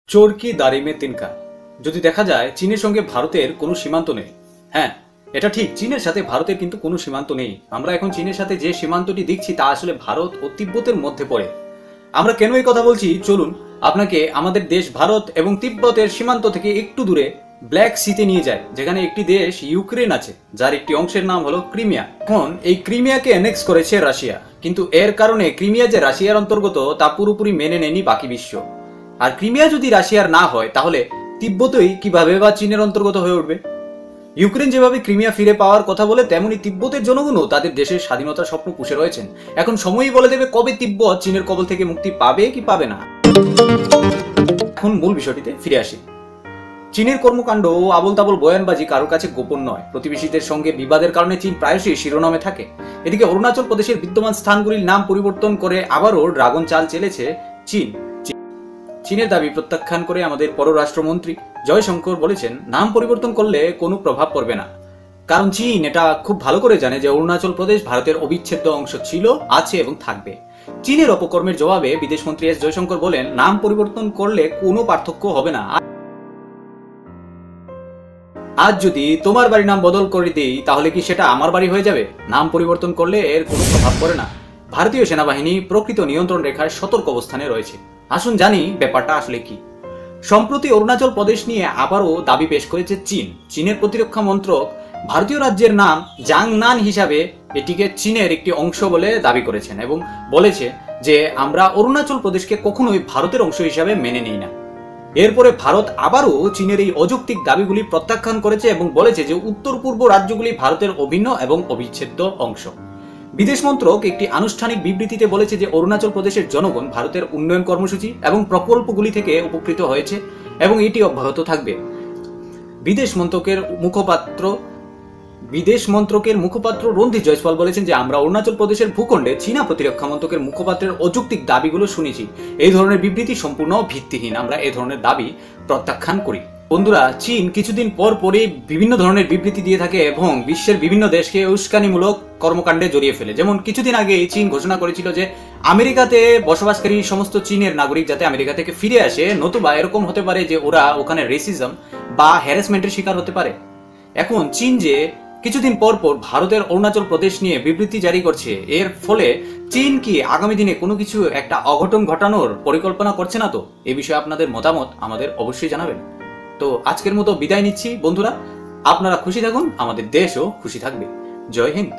চোরকি দাড়ি মে তিনকা। যদি দেখা যায় চীনের সঙ্গে ভারতের কোনো সীমান্ত নেই। হ্যাঁ, এটা ঠিক, চীনের সাথে ভারতের কিন্তু কোনো সীমান্ত নেই। আমরা এখন চীনের সাথে যে সীমান্তটি দেখছি তা আসলে ভারত ও তিব্বতের মধ্যে পড়ে। আমরা কেন এই কথা বলছি, চলুন আপনাকে আমাদের দেশ ভারত এবং তিব্বতের সীমান্ত থেকে একটু দূরে ব্ল্যাক সিতে নিয়ে যায়, যেখানে একটি দেশ ইউক্রেন আছে, যার একটি অংশের নাম হলো ক্রিমিয়া। এখন এই ক্রিমিয়াকে অ্যানেক্স করেছে রাশিয়া, কিন্তু এর কারণে ক্রিমিয়া যে রাশিয়ার অন্তর্গত তা পুরোপুরি মেনে নেয়নি বাকি বিশ্ব। আর ক্রিমিয়া যদি রাশিয়ার না হয়, তাহলে তিব্বতই কিভাবে বা চীনের অন্তর্গত হয়ে উঠবে? ইউক্রেন যেভাবে ক্রিমিয়া ফিরে পাওয়ার কথা বলে, তেমনি তিব্বতের জনগণও তাদের দেশের স্বাধীনতার স্বপ্ন পুষে রয়েছেন। এখন সময়ই বলে দেবে কবে তিব্বত চীনের কবল থেকে মুক্তি পাবে কি পাবে না। এখন মূল বিষয়টিতে ফিরে আসি। চীনের কর্মকাণ্ড ও আবল তাবল বয়ানবাজি কারোর কাছে গোপন নয়। প্রতিবেশীদের সঙ্গে বিবাদের কারণে চীন প্রায়শই শিরোনামে থাকে। এদিকে অরুণাচল প্রদেশের বিদ্যমান স্থানগুলির নাম পরিবর্তন করে আবারও ড্রাগন চাল চেলেছে চীন। চীনের দাবি প্রত্যাখ্যান করে আমাদের পররাষ্ট্রমন্ত্রী জয়শঙ্কর বলেছেন, নাম পরিবর্তন করলে কোনো প্রভাব পড়বে না, কারণ চীন এটা খুব ভালো করে জানে যে অরুণাচল প্রদেশ ভারতের অবিচ্ছেদ্য অংশ ছিল, আছে এবং থাকবে। চীনের অপকর্মের জবাবে বিদেশমন্ত্রী এস জয়শঙ্কর বলেন, নাম পরিবর্তন করলে কোনো পার্থক্য হবে না। আজ যদি তোমার বাড়ির নাম বদল করে দিই, তাহলে কি সেটা আমার বাড়ি হয়ে যাবে? নাম পরিবর্তন করলে এর কোনো প্রভাব পড়ে না। ভারতীয় সেনাবাহিনী প্রকৃত নিয়ন্ত্রণ রেখার সতর্ক অবস্থানে রয়েছে। আসুন জানি ব্যাপারটা আসলে কি। সম্প্রতি অরুণাচল প্রদেশ নিয়ে আবারও দাবি পেশ করেছে চীন। চীনের প্রতিরক্ষা মন্ত্রক ভারতীয় রাজ্যের নাম জাংনান হিসাবে এটিকে চীনের একটি অংশ বলে দাবি করেছেন এবং বলেছে যে আমরা অরুণাচল প্রদেশকে কখনোই ভারতের অংশ হিসাবে মেনে নিই না। এরপরে ভারত আবারও চীনের এই অযৌক্তিক দাবিগুলি প্রত্যাখ্যান করেছে এবং বলেছে যে উত্তর পূর্ব রাজ্যগুলি ভারতের অভিন্ন এবং অবিচ্ছেদ্য অংশ। বিদেশ মন্ত্রক একটি আনুষ্ঠানিক বিবৃতিতে বলেছে যে অরুণাচল প্রদেশের জনগণ ভারতের উন্নয়ন কর্মসূচি এবং প্রকল্পগুলি থেকে উপকৃত হয়েছে এবং এটি অব্যাহত থাকবে। বিদেশ মন্ত্রকের মুখপাত্র রণধীর জয়সওয়াল বলেছেন যে আমরা অরুণাচল প্রদেশের ভূখণ্ডে চীনা প্রতিরক্ষা মন্ত্রকের মুখপাত্রের অযৌক্তিক দাবিগুলো শুনেছি। এই ধরনের বিবৃতি সম্পূর্ণ ভিত্তিহীন। আমরা এই ধরনের দাবি প্রত্যাখ্যান করি। বন্ধুরা, চীন কিছুদিন পর পরই বিভিন্ন ধরনের বিবৃতি দিয়ে থাকে এবং বিশ্বের বিভিন্ন দেশকে উস্কানিমূলক কর্মকাণ্ডে জড়িয়ে ফেলে। যেমন কিছুদিন আগে চীন ঘোষণা করেছিল যে আমেরিকাতে বসবাসকারী সমস্ত চীনের নাগরিক যাতে আমেরিকা থেকে ফিরে আসে, নতুবা এরকম হতে পারে যে ওরা ওখানে রেসিজম বা হ্যারাসমেন্টের শিকার হতে পারে। এখন চীন যে কিছুদিন পর পর ভারতের অরুণাচল প্রদেশ নিয়ে বিবৃতি জারি করছে, এর ফলে চীন কি আগামী দিনে কোনো কিছু একটা অঘটন ঘটানোর পরিকল্পনা করছে না? তো এ বিষয়ে আপনাদের মতামত আমাদের অবশ্যই জানাবেন। তো আজকের মতো বিদায় নিচ্ছি বন্ধুরা। আপনারা খুশি থাকুন, আমাদের দেশও খুশি থাকবে। জয় হিন্দ।